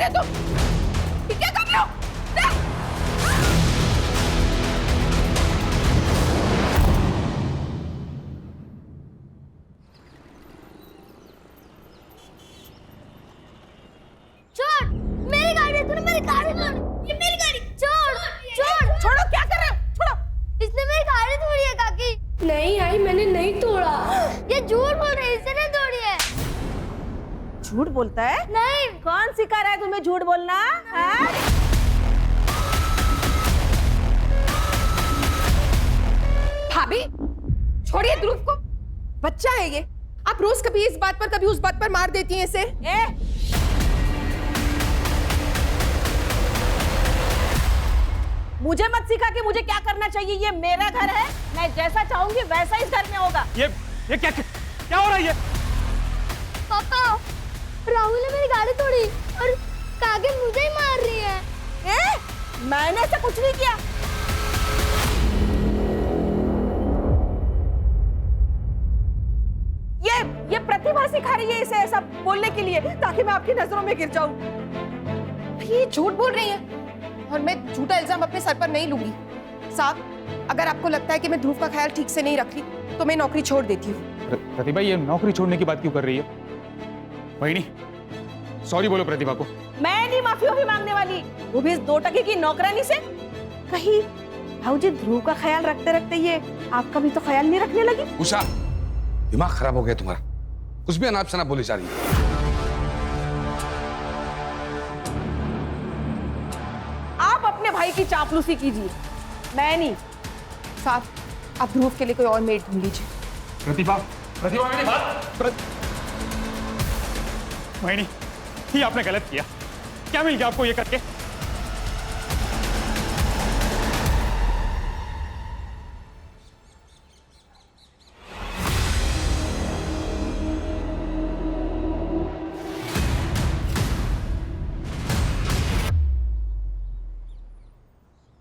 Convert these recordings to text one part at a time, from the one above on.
है तुम? ये क्या कर रहे हो? छोड़, मेरी गाड़ी, तूने मेरी गाड़ी तोड़ी। ये मेरी गाड़ी, छोड़ छोड़। छोड़ो, क्या कर रहे हो? छोड़ो। इसने मेरी गाड़ी तोड़ी है काकी। नहीं आई, मैंने नहीं तोड़ा। ये झूठ बोल रही है, इसने तोड़ी है। झूठ बोलता है? नहीं। कौन सिखा रहा है तुम्हें झूठ बोलना? हाँ? भाभी, छोड़िए ध्रुव को, बच्चा है ये। आप रोज कभी इस बात पर कभी उस बात पर मार देती हैं इसे। मुझे मत सिखा कि मुझे क्या करना चाहिए। ये मेरा घर है, मैं जैसा चाहूंगी वैसा इस घर में होगा। ये क्या क्या हो रहा है ये? पापा, राहुल ने मेरी गाड़ी तोड़ी और काके मुझे ही मार रही है। मैंने ऐसा कुछ नहीं किया। ये प्रतिभा सिखा रही है इसे ऐसा बोलने के लिए, ताकि मैं आपकी नजरों में गिर जाऊं। ये झूठ बोल रही है और मैं झूठा इल्जाम अपने सर पर नहीं लूंगी। साहब, अगर आपको लगता है कि मैं ध्रुव का ख्याल ठीक से नहीं रख रही तो मैं नौकरी छोड़ देती हूँ। प्रतिभा, ये नौकरी छोड़ने की बात क्यों कर रही है? वही सॉरी बोलो प्रतिभा को। मैं नहीं माफी मांगने वाली, वो भी इस 2 टके की नौकरानी से। कहीं भाऊजी ध्रुव का ख्याल रखते रखते ये आपका भी तो ख्याल नहीं रखने लगी? उषा, दिमाग खराब हो गया तुम्हारा, कुछ भी अनाप शनाप बोली जा रही है। आप अपने भाई की चापलूसी कीजिए, मैं नहीं। साहब, आप ध्रुव के लिए कोई और मेड ढूंढ लीजिए। प्रतिभा, प्रतिभा मेरी बात। वही ये आपने गलत किया। क्या मिल गया आपको ये करके?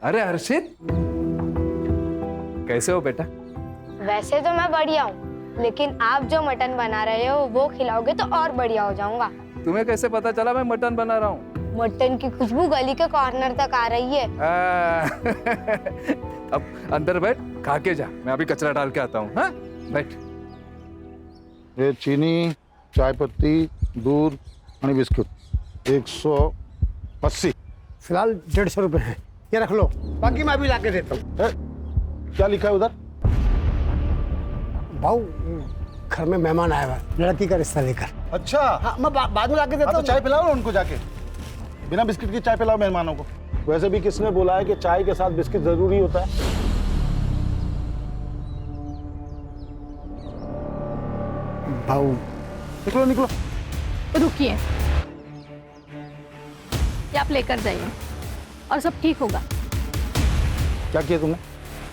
अरे हर्षित, कैसे हो बेटा? वैसे तो मैं बढ़िया हूँ, लेकिन आप जो मटन बना रहे हो वो खिलाओगे तो और बढ़िया हो जाऊंगा। तुम्हें कैसे पता चला मैं मटन बना रहा हूँ? मटन की खुशबू गली के कॉर्नर तक आ रही है। अब अंदर बैठ, खा के जा, मैं अभी कचरा डाल के आता हूँ। हाँ, बैठ। ये चीनी, चाय पत्ती, दूध और बिस्कुट 180। फिलहाल 150 रुपए है, ये रख लो, बाकी मैं अभी लाके देता हूँ। क्या लिखा है उधर? भाऊ, घर में मेहमान आया हुआ है, लड़की का रिश्ता लेकर। अच्छा, हाँ, मैं बाद में लाके देता तो हूँ। चाय पिलाओ ना उनको जाके, बिना बिस्किट की चाय पिलाओ मेहमानों को। वैसे भी किसने बोला है कि चाय के साथ बिस्किट जरूरी होता है? भाऊ, निकलो निकलो। रुकिए, ये आप लेकर जाइए और सब ठीक होगा। क्या किया तुमने?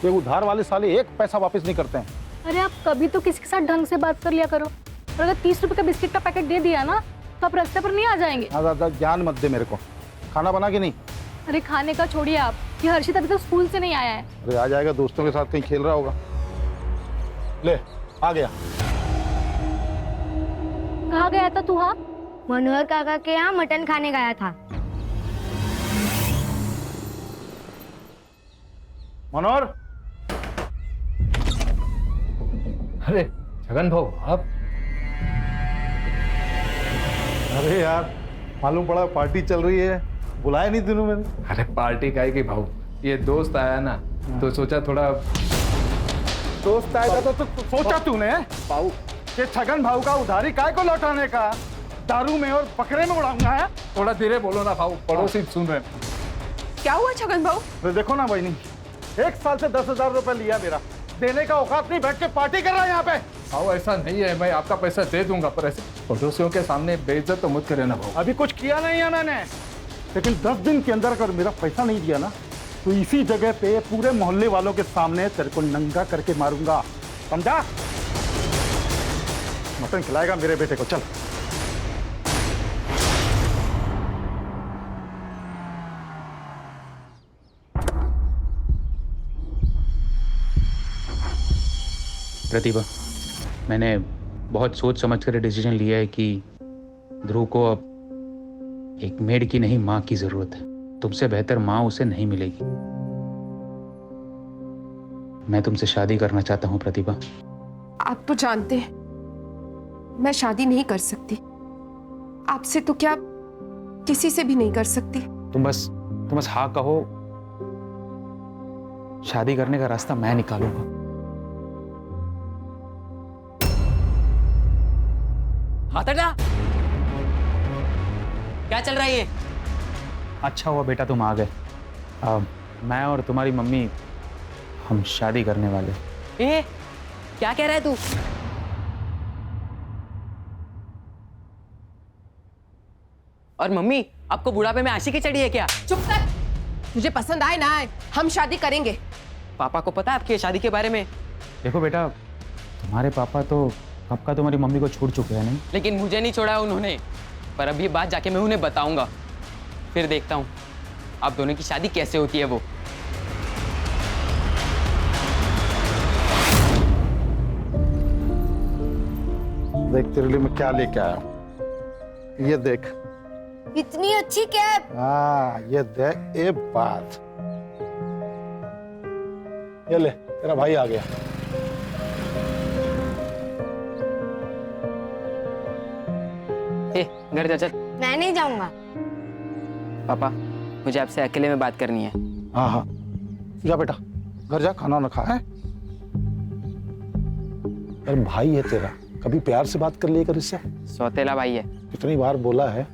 ये उधार वाले साले 1 पैसा वापस नहीं करते हैं। अरे आप कभी तो किसी के साथ ढंग से बात कर लिया करो। और अगर 30 रुपए का बिस्किट का पैकेट दे दिया ना तो आप रास्ते पर नहीं आ जाएंगे। ज्यादा ज्ञान मत दे मेरे को। खाना बना के नहीं? अरे खाने का छोड़िए आप, ये हर्षित अभी तो स्कूल से नहीं आया है। अरे आ जाएगा, दोस्तों के साथ कहीं खेल रहा होगा। ले, आ गया। कहाँ गया था तू? हाँ, मनोहर काका के यहाँ मटन खाने गया था। मनोहर, अरे छगन भाऊ, आप? अरे यार, मालूम पड़ा पार्टी चल रही है, बुलाया नहीं तूने मैंने। अरे पार्टी काहे की भाऊ, ये दोस्त आया ना तो सोचा थोड़ा। दोस्त आएगा तो सोचा तूने भाऊ कि छगन भाऊ का उधारी काय को लौटाने का? दारू में और बकरे में उड़ाऊंगा है? थोड़ा धीरे बोलो ना भाऊ, पड़ोसी सुन रहे हैं। क्या हुआ छगन भाऊ? तो देखो ना बहनी, 1 साल से 10,000 रुपए लिया मेरा, देने का औकात नहीं, बैठ के पार्टी कर रहा है यहाँ पे। भाऊ ऐसा नहीं है, मैं आपका पैसा दे दूंगा, पर ऐसे पड़ोसियों के सामने बेइज्जत तो मत करे ना भाऊ। अभी कुछ किया नहीं है मैंने, लेकिन 10 दिन के अंदर अगर मेरा पैसा नहीं दिया ना तो इसी जगह पे पूरे मोहल्ले वालों के सामने तेरे को नंगा करके मारूंगा, समझा? मटन खिलाएगा मेरे बेटे को, चल। प्रतिभा, मैंने बहुत सोच समझ कर डिसीजन लिया है कि ध्रुव को अब एक मेड की नहीं, माँ की जरूरत है। तुमसे बेहतर माँ उसे नहीं मिलेगी। मैं तुमसे शादी करना चाहता हूँ प्रतिभा। आप तो जानते हैं मैं शादी नहीं कर सकती। आपसे तो क्या, किसी से भी नहीं कर सकती। तुम बस हाँ कहो, शादी करने का रास्ता मैं निकालूंगा। हाथ हटा। क्या चल रहा है ये? अच्छा हुआ बेटा तुम आ गए। मैं और तुम्हारी मम्मी हम शादी करने वाले। ए, क्या कह रहा है तू? और मम्मी, आपको बुढ़ापे में आशिकी चढ़ी है क्या? चुप कर। मुझे पसंद आए ना आए, हम शादी करेंगे। पापा को पता है आपकी शादी के बारे में? देखो बेटा, तुम्हारे पापा तो कब का तुम्हारी मम्मी को छोड़ चुके हैं नहीं? लेकिन मुझे नहीं छोड़ा उन्होंने। पर अब ये बात जाके मैं उन्हें बताऊंगा, फिर देखता हूँ आप दोनों की शादी कैसे होती है वो। देख तेरे लिए मैं क्या लेके आया हूं। ये देख। इतनी अच्छी कैप। हाँ, ये देख। एक बात, ये ले, तेरा भाई आ गया। ए, घर जा चल। मैं नहीं जाऊंगा। पापा, मुझे आपसे अकेले में बात करनी है। हाँ हाँ, जा बेटा, घर जा, खाना ना खा है। अरे भाई है तेरा, कभी प्यार से बात कर लिया कर इससे। सौतेला भाई है। कितनी बार बोला है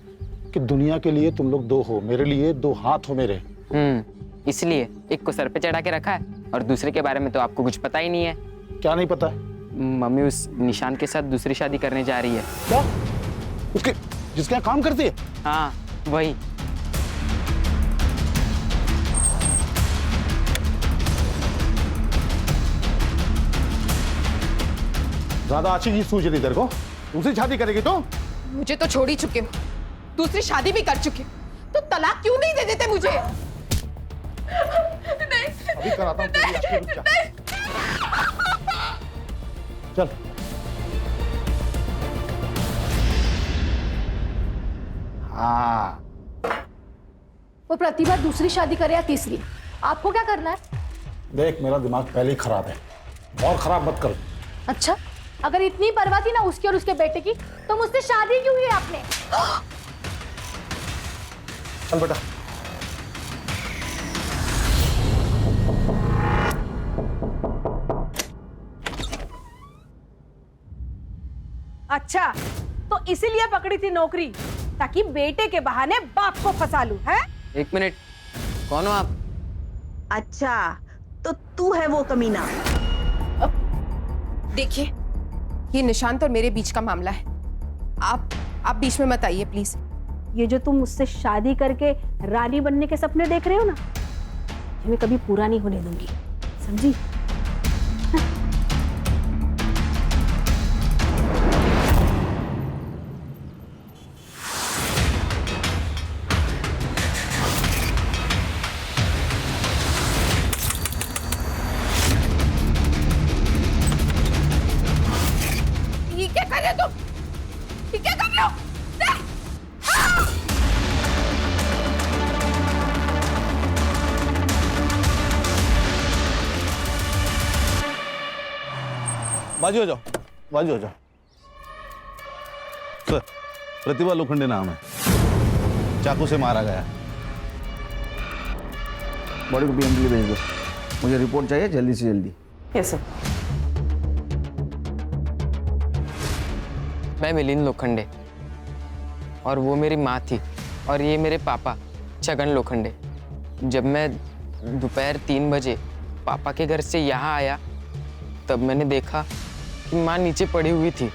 कि दुनिया के लिए तुम लोग दो हो, मेरे लिए दो हाथ हो मेरे। इसलिए एक को सर पे चढ़ा के रखा है और दूसरे के बारे में तो आपको कुछ पता ही नहीं है। क्या नहीं पता? मम्मी उस निशान के साथ दूसरी शादी करने जा रही है। क्या? उसके जिसके यहाँ काम करती है? हाँ, वही। ज्यादा अच्छी चीज सूझ रही तेरे को? दूसरी शादी करेगी तो? मुझे तो छोड़ ही चुके हो, दूसरी शादी भी कर चुके हो, तो तलाक क्यों नहीं दे देते मुझे? अभी कराता हूँ तेरी अच्छी, रुक जा। चल। हाँ, वो प्रतिभा दूसरी शादी करे या तीसरी, आपको क्या करना है? देख मेरा दिमाग पहले ही खराब है, और खराब मत कर। अच्छा, अगर इतनी परवाह थी ना उसकी और उसके बेटे की, तो मुझसे शादी क्यों की आपने? चल बेटा। अच्छा, तो इसीलिए पकड़ी थी नौकरी, ताकि बेटे के बहाने बाप को फंसा लूं, है? एक मिनट, कौन हो आप? अच्छा, तो तू है वो कमीना। देखिए, ये निशांत और मेरे बीच का मामला है। आप बीच में मत आइए प्लीज। ये जो तुम मुझसे शादी करके रानी बनने के सपने देख रहे हो ना, ये मैं कभी पूरा नहीं होने दूंगी, समझी? ये क्या कर रहे हो तुम? ये क्या कर रहे हो? बाजू हो जाओ, बाजू हो जाओ। सर, प्रतिभा लोखंडे नाम है, चाकू से मारा गया। बॉडी को पीएम के लिए भेज दो, मुझे रिपोर्ट चाहिए जल्दी से जल्दी। Yes sir. मैं मिलिंद लोखंडे और वो मेरी माँ थी, और ये मेरे पापा छगन लोखंडे। जब मैं दोपहर 3 बजे पापा के घर से यहाँ आया, तब मैंने देखा कि माँ नीचे पड़ी हुई थी।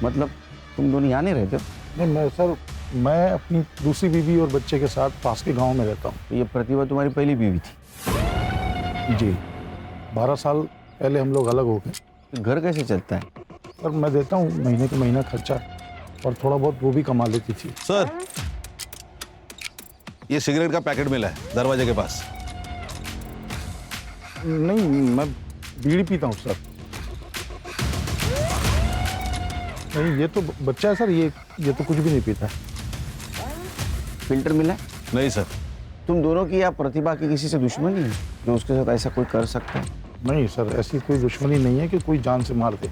मतलब तुम दोनों यहाँ नहीं रहते हो? नहीं सर, मैं अपनी दूसरी बीवी और बच्चे के साथ पास के गांव में रहता हूँ। तो ये प्रतिभा तुम्हारी पहली बीवी थी? जी, 12 साल पहले हम लोग अलग हो गए। तो घर कैसे चलता है? सर मैं देता हूँ महीने के महीना खर्चा, और थोड़ा बहुत वो भी कमा लेती थी। सर, ये सिगरेट का पैकेट मिला है दरवाजे के पास। नहीं, मैं बीड़ी पीता हूँ सर। नहीं, ये तो बच्चा है सर, ये तो कुछ भी नहीं पीता है। फिल्टर मिला? नहीं सर। तुम दोनों की या प्रतिभा की किसी से दुश्मनी है जो उसके साथ ऐसा कोई कर सकता है? नहीं सर, ऐसी कोई दुश्मनी नहीं है कि कोई जान से मार दे।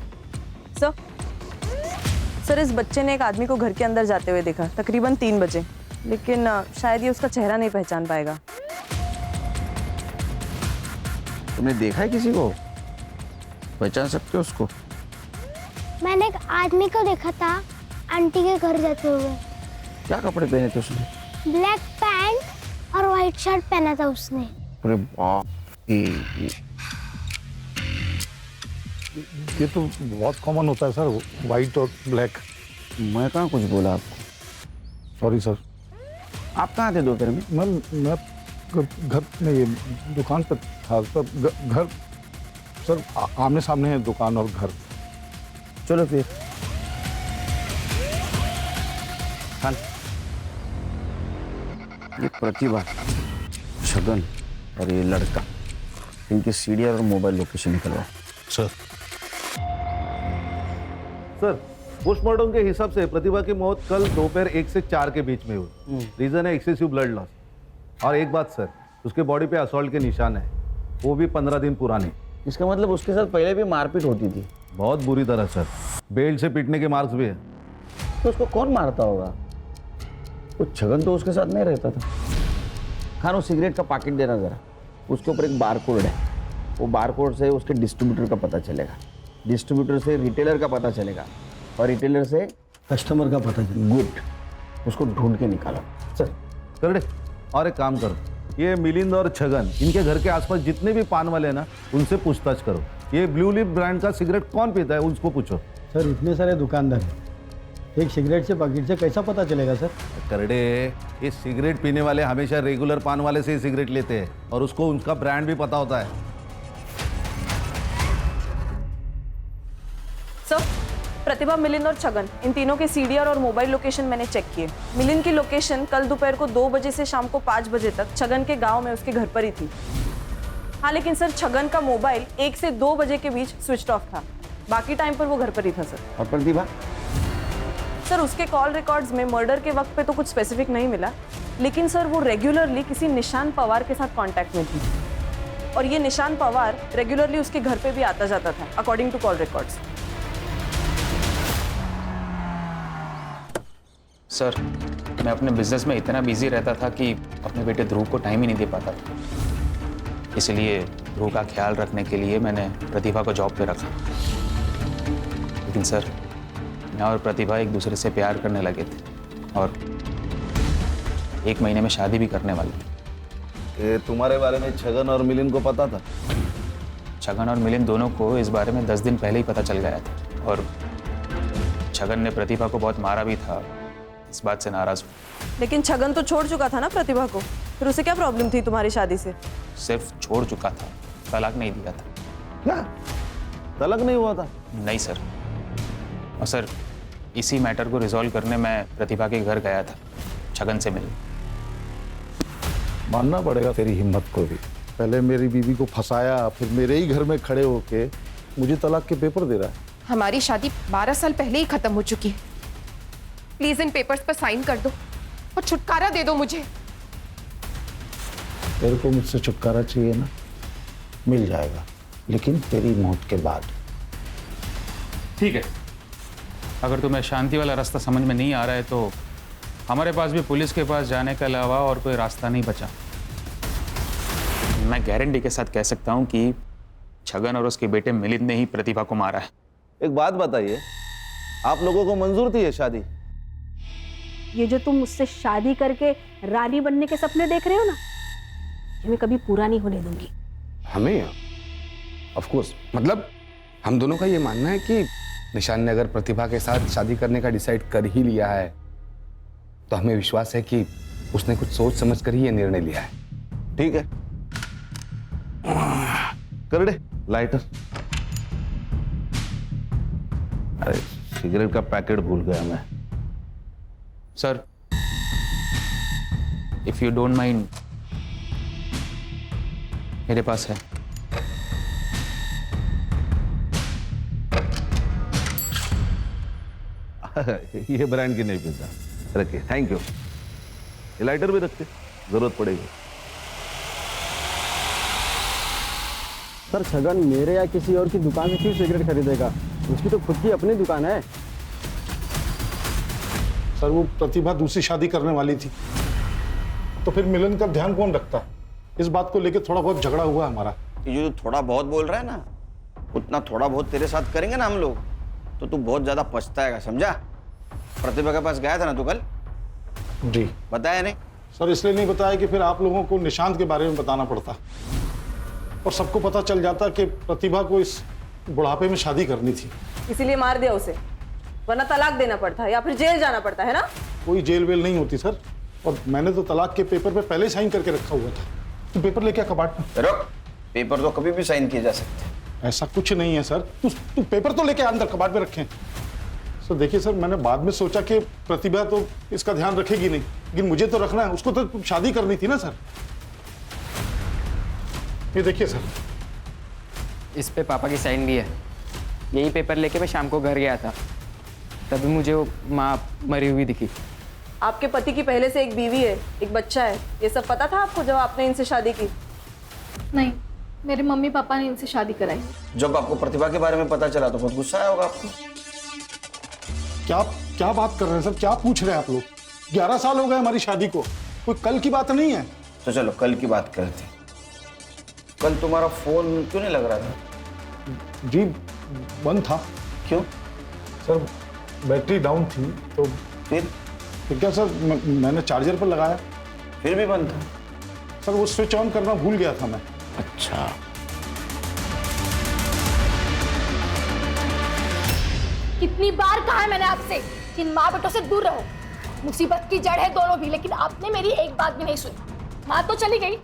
सर इस बच्चे ने एक आदमी को घर के अंदर जाते हुए देखा तकरीबन 3 बजे, लेकिन शायद ये उसका चेहरा नहीं पहचान पाएगा। तुमने देखा है किसी को? पहचान सकते हो उसको? मैंने एक आदमी को देखा था आंटी के घर जाते हुए। क्या कपड़े पहने थे उसने? ब्लैक पैंट और व्हाइट शर्ट पहना था उसने। अरे बाप रे। ये तो बहुत कॉमन होता है सर, वाइट और ब्लैक। मैं कहाँ कुछ बोला आपको? Sorry sir. आप कहाँ थे दोपहर में? मैं घर में, ये दुकान पर था। तब घर सर आमने सामने है दुकान और घर। चलो फिर। चल। ये प्रतिभा, छगन और ये लड़का, इनके सीडीआर और मोबाइल लोकेशन निकलवाओ। सर। सर, पोस्टमार्टम के हिसाब से प्रतिभा की मौत कल दोपहर 1 से 4 के बीच में हुई। रीजन है एक्सेसिव ब्लड लॉस। और एक बात सर, उसके बॉडी पे असॉल्ट के निशान है, वो भी 15 दिन पुराने। इसका मतलब उसके साथ पहले भी मारपीट होती थी? बहुत बुरी तरह सर, बेल्ट से पीटने के मार्क्स भी है। तो उसको कौन मारता होगा? वो छगन तो उसके साथ नहीं रहता था। खानो सिगरेट का पैकेट देना जरा, उसके ऊपर एक बार कोड है। वो बार कोड से उसके डिस्ट्रीब्यूटर का पता चलेगा, डिस्ट्रीब्यूटर से रिटेलर का पता चलेगा और रिटेलर से कस्टमर का पता चलेगा। गुड, उसको ढूंढ के निकालो। सर कर दे। और एक काम करो, ये मिलिंद और छगन, इनके घर के आसपास जितने भी पान वाले हैं ना, उनसे पूछताछ करो। ये ब्लू लिप ब्रांड का सिगरेट कौन पीता है उसको पूछो। सर इतने सारे दुकानदार हैं, एक सिगरेट से पैकेट से कैसा पता चलेगा सर? करडे, ये सिगरेट पीने वाले हमेशा रेगुलर पान वाले से ही सिगरेट लेते हैं और उसको उनका ब्रांड भी पता होता है। सर प्रतिभा, मिलिंद और छगन, इन तीनों के सीडीआर और मोबाइल लोकेशन मैंने चेक किए। मिलिंद की लोकेशन कल दोपहर को 2 बजे से शाम को 5 बजे तक छगन के गांव में उसके घर पर ही थी। हाँ, लेकिन सर छगन का मोबाइल 1 से 2 बजे के बीच स्विच ऑफ था, बाकी टाइम पर वो घर पर ही था सर। और प्रतिभा? सर उसके कॉल रिकॉर्ड्स में मर्डर के वक्त पे तो कुछ स्पेसिफिक नहीं मिला, लेकिन सर वो रेगुलरली किसी निशान पवार के साथ कांटेक्ट में थी और ये निशान पवार रेगुलरली उसके घर पे भी आता जाता था according to call records. Sir, मैं अपने बिजनेस में इतना बिजी रहता था कि अपने बेटे ध्रुव को टाइम ही नहीं दे पाता था। इसलिए ध्रुव का ख्याल रखने के लिए मैंने प्रतिभा को जॉब पे रखा। लेकिन सर, मैं और प्रतिभा एक दूसरे से प्यार करने लगे थे और 1 महीने में शादी भी करने वाले थे। ये तुम्हारे बारे में छगन और मिलिंद को पता था? छगन और मिलिंद दोनों को इस बारे में 10 दिन पहले ही पता चल गया था और छगन ने प्रतिभा को बहुत मारा भी था, इस बात से नाराज हुआ। लेकिन छगन तो छोड़ चुका था ना प्रतिभा को, फिर उसे क्या प्रॉब्लम थी तुम्हारी शादी से? सिर्फ छोड़ चुका था, तलाक नहीं दिया था। क्या तलाक नहीं हुआ था? नहीं सर। और सर, इसी मैटर को रिजॉल्व करने मैं प्रतिभा के घर गया था छगन से मिलने। मानना पड़ेगा तेरी हिम्मत को भी। पहले मेरी बीवी को फंसाया, फिर मेरे ही घर में खड़े होके मुझे तलाक के पेपर दे रहा है। हमारी शादी 12 साल पहले ही खत्म हो चुकी है। प्लीज इन पेपर्स पर साइन कर दो और छुटकारा दे दो मुझे। तेरे को मुझसे छुटकारा चाहिए ना, मिल जाएगा, लेकिन तेरी मौत के बाद। ठीक है, अगर तुम्हें शांति वाला रास्ता समझ में नहीं आ रहा है तो हमारे पास भी पुलिस के पास जाने के अलावा और कोई रास्ता नहीं बचा। मैं गारंटी के साथ कह सकता हूं कि छगन और उसके बेटे मिलिंद ने ही प्रतिभा को मारा है। एक बात बताइए, आप लोगों को मंजूर थी ये शादी? ये जो तुम मुझसे शादी करके रानी बनने के सपने देख रहे हो ना, ये मैं कभी पूरा नहीं होने दूंगी। हमें ऑफ कोर्स, मतलब हम दोनों का ये मानना है कि निशान ने अगर प्रतिभा के साथ शादी करने का डिसाइड कर ही लिया है तो हमें विश्वास है कि उसने कुछ सोच समझ कर ही ये निर्णय लिया है। ठीक है, कर दे लाइटर। अरे सिगरेट का पैकेट भूल गया मैं। Sir, if you don't mind, मेरे पास है। ये ब्रांड की नहीं पीता, रखिए। Thank you. ये लाइटर भी रखते, जरूरत पड़ेगी। सर छगन मेरे या किसी और की दुकान से क्यों सिगरेट खरीदेगा? उसकी तो खुद की अपनी दुकान है। सर वो प्रतिभा दूसरी शादी करने वाली थी, तो फिर मिलन का ध्यान कौन रखता? इस बात को लेकर थोड़ा बहुत झगड़ा हुआ हमारा। ये जो थोड़ा बहुत बोल रहा है ना, उतना थोड़ा बहुत तेरे साथ करेंगे ना हम लोग, तो तू बहुत ज्यादा पछताएगा, समझा? प्रतिभा के पास गया था ना तू कल? जी। बताया नहीं? सर इसलिए नहीं बताया कि फिर आप लोगों को निशांत के बारे में बताना पड़ता और सबको पता चल जाता कि प्रतिभा को इस बुढ़ापे में शादी करनी थी। इसीलिए मार दिया उसे, वरना तलाक देना पड़ता है या फिर जेल जाना पड़ता है ना। कोई जेल वेल नहीं होती सर, और मैंने तो तलाक के पेपर पे पहले साइन करके रखा हुआ था। तू पेपर लेके आ कबाड़ में। रुक, पेपर तो कभी भी साइन किए जा सकते हैं। ऐसा कुछ नहीं है सर, तू पेपर तो लेके अंदर कबाड़ में रखें। सर देखिए सर, मैंने बाद में सोचा कि प्रतिभा तो इसका ध्यान रखेगी नहीं, लेकिन मुझे तो रखना है, उसको तो शादी करनी थी ना सर। ये देखिए सर, इस पे पापा की साइन भी है। यही पेपर लेके मैं शाम को घर गया था, तभी मुझे वो माँ मरी हुई दिखी। आपके पति की पहले से एक बीवी है, एक बच्चा है, ये सब पता था आपको जब आपने इनसे शादी की? नहीं, मेरे मम्मी पापा ने इनसे शादी कराई। जब आपको प्रतिभा के बारे में पता चला तो बहुत गुस्सा आया होगा आपको। क्या बात कर रहे हैं सर, क्या पूछ रहे हैं आप लोग? 11 साल हो गए हमारी शादी को, कोई कल की बात नहीं है। तो चलो कल की बात करते हैं। कल तुम्हारा फोन क्यों नहीं लग रहा था? जी बंद था। क्यों? सर बैटरी डाउन थी। तो फिर क्या सर, मैंने चार्जर पर लगाया, फिर भी बंद था। सर वो स्विच ऑन करना भूल गया था मैं। अच्छा, कितनी बार कहा है मैंने आपसे कि इन माँ बेटों से दूर रहो। मुसीबत की जड़ है दोनों भी, लेकिन आपने मेरी एक बात भी नहीं सुनी। माँ तो चली गई,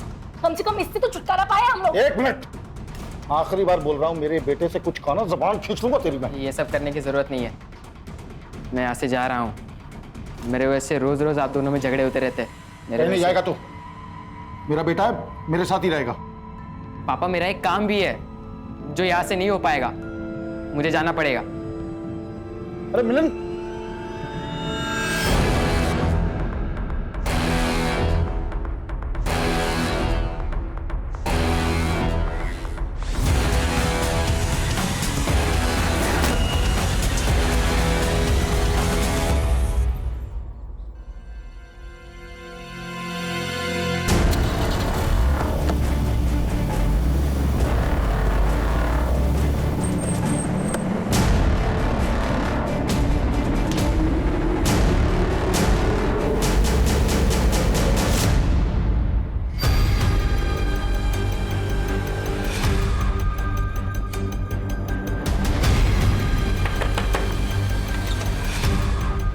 कम से कम इससे तो छुटकारा पाया हम लोग। 1 मिनट, आखिरी बार बोल रहा हूँ, मेरे बेटे से कुछ कहना जबान खींच लूंगा तेरी मैं। ये सब करने की जरूरत नहीं है, मैं यहाँ से जा रहा हूँ। मेरे वजह से रोज रोज आप दोनों में झगड़े होते रहते हैं। नहीं जाएगा तो मेरा बेटा है, मेरे साथ ही रहेगा। पापा मेरा एक काम भी है जो यहाँ से नहीं हो पाएगा, मुझे जाना पड़ेगा। अरे मिलन,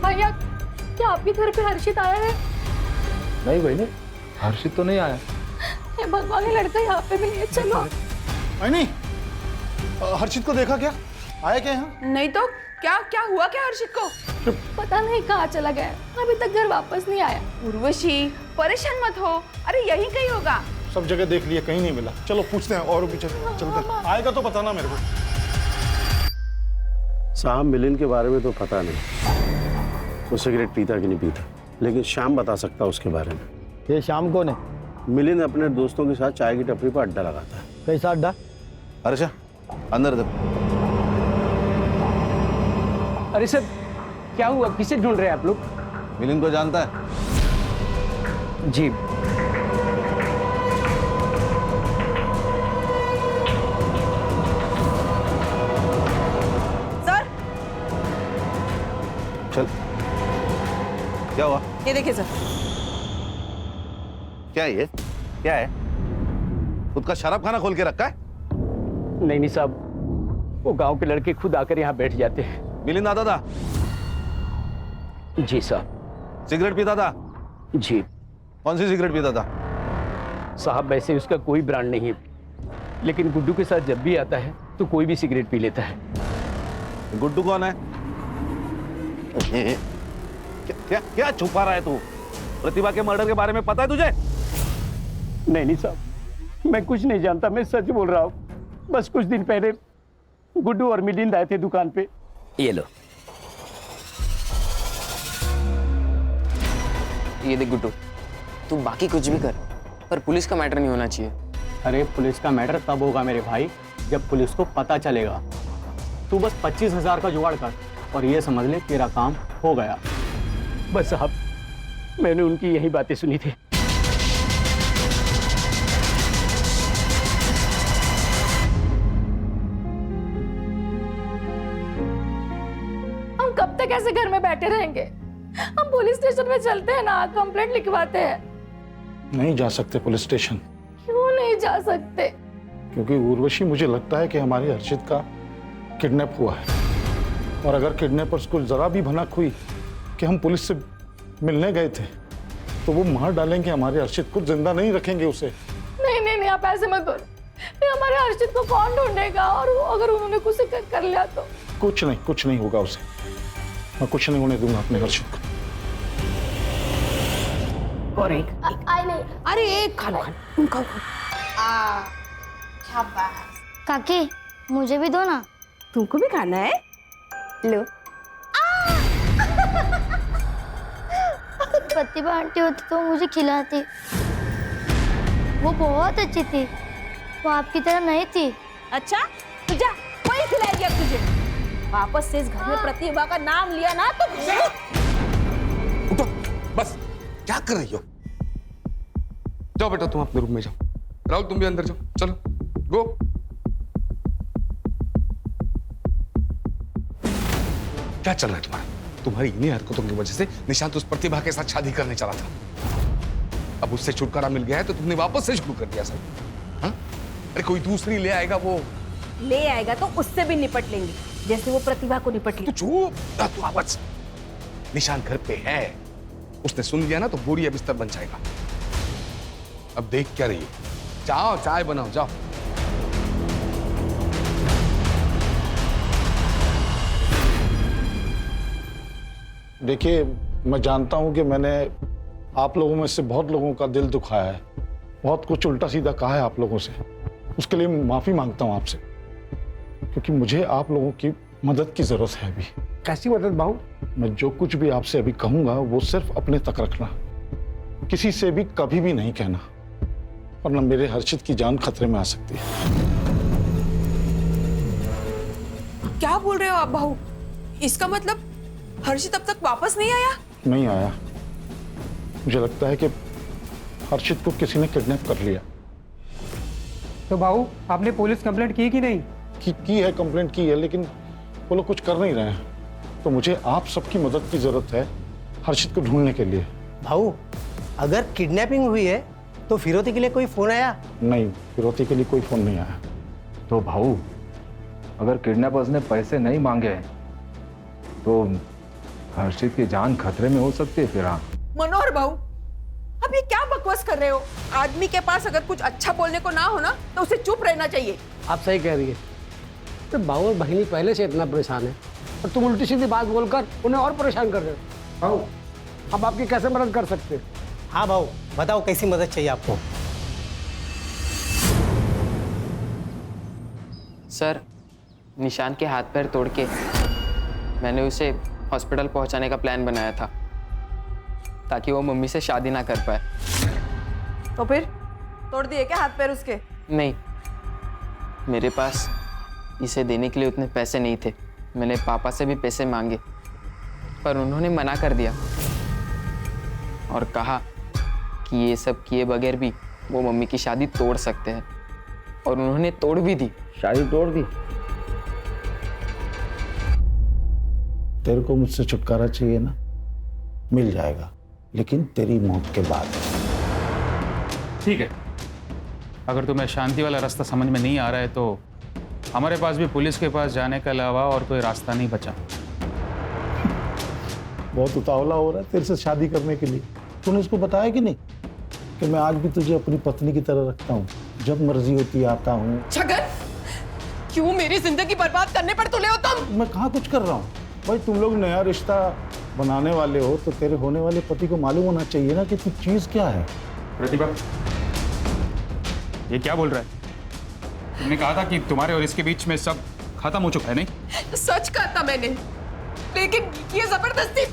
भैया क्या आपके घर पे हर्षित आया है? नहीं बहनी, हर्षित तो नहीं आया। हे भगवान, ये लड़का यहाँ पे भी नहीं है। चलो। नहीं, हर्षित को देखा क्या? आया क्या यहाँ? नहीं तो क्या हुआ क्या हर्षित को? पता नहीं कहाँ चला गया, अभी तक घर वापस नहीं आया। उर्वशी परेशान मत हो, अरे यही कहीं होगा। सब जगह देख लिया, कहीं नहीं मिला। चलो पूछते हैं और भी, चलते। आएगा तो बताना मेरे को। साहब मिलिन के बारे में तो पता नहीं, वो सिगरेट पीता कि नहीं पीता, लेकिन शाम बता सकता उसके बारे में। ये शाम कौन है? मिलिन अपने दोस्तों के साथ चाय की टपरी पर अड्डा लगाता है। कैसा अड्डा? अर्षा अंदर दे। अरे सर क्या हुआ, किसे ढूंढ रहे हैं आप लोग? मिलिन को जानता है? जी। सर चल, क्या हुआ? ये देखिए सर। क्या है ये? क्या है? खुद का शराब खाना खोल के रखा है? नहीं साहब, वो गांव के लड़के खुद आकर यहाँ बैठ जाते हैं। मिलिन आता था? जी साहब। सिगरेट पीता था? जी। कौन सी सिगरेट पीता था? साहब वैसे उसका कोई ब्रांड नहीं है, लेकिन गुड्डू के साथ जब भी आता है तो कोई भी सिगरेट पी लेता है। गुड्डू कौन है? क्या क्या छुपा रहा है तू? प्रतिभा के मर्डर के बारे में पता है तुझे? नहीं साहब, मैं कुछ नहीं जानता, मैं सच बोल रहा हूँ। बस कुछ दिन पहले गुड्डू और मिलिंद आए थे दुकान पे। ये लो, ये देख गुड्डू, तू बाकी कुछ भी कर, पर पुलिस का मैटर नहीं होना चाहिए। अरे पुलिस का मैटर तब होगा मेरे भाई जब पुलिस को पता चलेगा। तू बस 25,000 का जुगाड़ कर और ये समझ ले तेरा काम हो गया। बस साहब, मैंने उनकी यही बातें सुनी थी। हम कब तक ऐसे घर में बैठे रहेंगे? हम पुलिस स्टेशन में चलते हैं ना, कंप्लेंट लिखवाते हैं। नहीं जा सकते पुलिस स्टेशन। क्यों नहीं जा सकते? क्योंकि उर्वशी, मुझे लगता है कि हमारी हर्षित का किडनैप हुआ है, और अगर किडनैपर्स को जरा भी भनक हुई कि हम पुलिस से मिलने गए थे तो वो मार डालेंगे हमारे हर्षित को, जिंदा नहीं रखेंगे उसे। नहीं नहीं नहीं, आप ऐसे मत करो। फिर हमारे हर्षित को कौन ढूंढेगा? और अगर उन्होंने कुछ कर लिया तो? कुछ नहीं होगा उसे। मैं कुछ नहीं होने दूंगा अपने हर्षित को। और एक आई नहीं। अरे एक खा लो, खाओ। काकी मुझे भी दो ना। तुमको भी खाना है? लो। प्रतिभा आंटी होती तो मुझे खिलाती। वो बहुत अच्छी थी, वो आपकी तरह नहीं थी। अच्छा तो जा, कोई खिलाएगी अब तुझे। वापस से इस घर में प्रतिभा का नाम लिया ना तो उठो, बस क्या कर रही हो? जाओ बेटा, तुम अपने रूम में जाओ। राहुल, तुम भी अंदर जाओ, चलो गो। क्या चल रहा है तुम्हारा? तुम्हारी इन्हीं हरकतों की वजह से निशांत उस प्रतिभा के साथ शादी करने चला था। अब उससे छुटकारा मिल गया है तो तुमने वापस से शुरू कर दिया सब। हाँ? अरे कोई दूसरी ले आएगा, वो ले आएगा तो उससे भी निपट लेंगे, जैसे वो प्रतिभा को निपट लिया। तू चुप, तू आवाज। निशांत घर पे है, उसने सुन लिया ना तो बोरिया बिस्तर बन जाएगा। अब देख क्या रही हो? जाओ चाय बनाओ, जाओ। देखिए, मैं जानता हूं कि मैंने आप लोगों में से बहुत लोगों का दिल दुखाया है, बहुत कुछ उल्टा सीधा कहा है आप लोगों से। उसके लिए माफी मांगता हूं आपसे, क्योंकि मुझे आप लोगों की मदद की जरूरत है अभी। कैसी मदद बाबू? मैं जो कुछ भी आपसे अभी कहूंगा वो सिर्फ अपने तक रखना, किसी से भी कभी भी नहीं कहना, वरना मेरे हर्षित की जान खतरे में आ सकती है। क्या बोल रहे हो आप बहू? इसका मतलब हर्षित अब तक वापस नहीं आया? नहीं आया। मुझे लगता है कि हर्षित को किसी ने किडनैप कर लिया। तो बाबू, आपने पुलिस कंप्लेंट की कि नहीं? की है, कंप्लेंट की है, लेकिन वो लोग कुछ कर नहीं रहे हैं। तो मुझे आप सबकी मदद की जरूरत है हर्षित को ढूंढने के लिए। भाऊ, अगर किडनैपिंग हुई है तो फिरौती के लिए कोई फोन आया? नहीं, फिरौती के लिए कोई फोन नहीं आया। तो भाऊ, अगर किडनैपर्स ने पैसे नहीं मांगे तो हर्षित की जान खतरे में हो सकती है। फिर हाँ मनोहर बहू, अब ये क्या बकवास कर रहे हो? आदमी के पास अगर कुछ अच्छा बोलने को ना हो ना तो उसे चुप रहना चाहिए। आप सही कह रही है। तो भाऊ और बहिनी पहले से इतना परेशान है और तुम उल्टी सीधी बात बोलकर उन्हें और परेशान कर रहे हो। भाऊ, अब आपकी कैसे मदद कर सकते हैं? हाँ भाऊ, बताओ कैसी मदद चाहिए आपको? सर, निशान के हाथ पैर तोड़ के मैंने उसे हॉस्पिटल पहुंचाने का प्लान बनाया था ताकि वो मम्मी से शादी ना कर पाए। तो फिर तोड़ दिए क्या हाथ पैर उसके? नहीं, मेरे पास इसे देने के लिए उतने पैसे नहीं थे। मैंने पापा से भी पैसे मांगे पर उन्होंने मना कर दिया और कहा कि ये सब किए बगैर भी वो मम्मी की शादी तोड़ सकते हैं, और उन्होंने तोड़ भी दी। शादी तोड़ दी? तेरे को मुझसे छुटकारा चाहिए ना, मिल जाएगा, लेकिन तेरी मौत के बाद। ठीक है, अगर तुम्हें शांति वाला रास्ता समझ में नहीं आ रहा है तो हमारे पास भी पुलिस के पास जाने के अलावा और कोई रास्ता नहीं बचा। बहुत उतावला हो रहा है तेरे से शादी करने के लिए। तूने उसको बताया कि नहीं कि मैं आज भी तुझे अपनी पत्नी की तरह रखता हूँ, जब मर्जी होती आता हूँ। छगन, क्यों मेरी जिंदगी बर्बाद करने पर तुले हो तुम? मैं कहाँ कुछ कर रहा हूँ भाई, तुम लोग नया रिश्ता बनाने वाले हो तो तेरे होने वाले पति को मालूम होना चाहिए ना कि तू चीज क्या है। प्रतिभा, ये क्या बोल रहा है? तुमने कहा था कि तुम्हारे और इसके बीच में सब खत्म हो चुका है, नहीं? सच कहा था मैंने, लेकिन ये जबरदस्ती।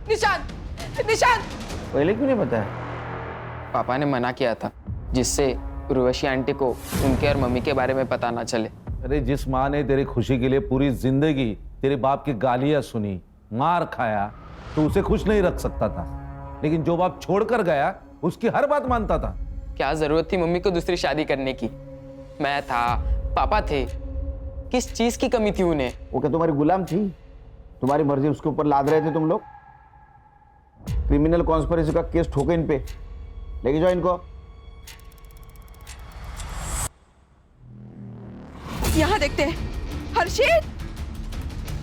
निशान, निशान, पहले क्यों नहीं बताया? पापा ने मना किया था, जिससे उर्वशी आंटी को उनके और मम्मी के बारे में पता ना चले। अरे जिस माँ ने तेरी खुशी के लिए पूरी जिंदगी तेरे बाप की गालियां सुनी, मार खाया, तो उसे खुश नहीं रख सकता था। लेकिन जो बाप छोड़कर गया उसकी हर बात मानता था। क्या जरूरत थी मम्मी को दूसरी शादी करने की? मैं था, पापा थे, किस चीज की कमी थी उन्हें? वो क्या तुम्हारी गुलाम थी? तुम्हारी मर्जी उसके ऊपर लाद रहे थे तुम लोग? क्रिमिनल कॉन्स्पिरेसी का केस ठोके इन पे, लेके जाओ इनको। यहाँ देखते हैं। हर्षित,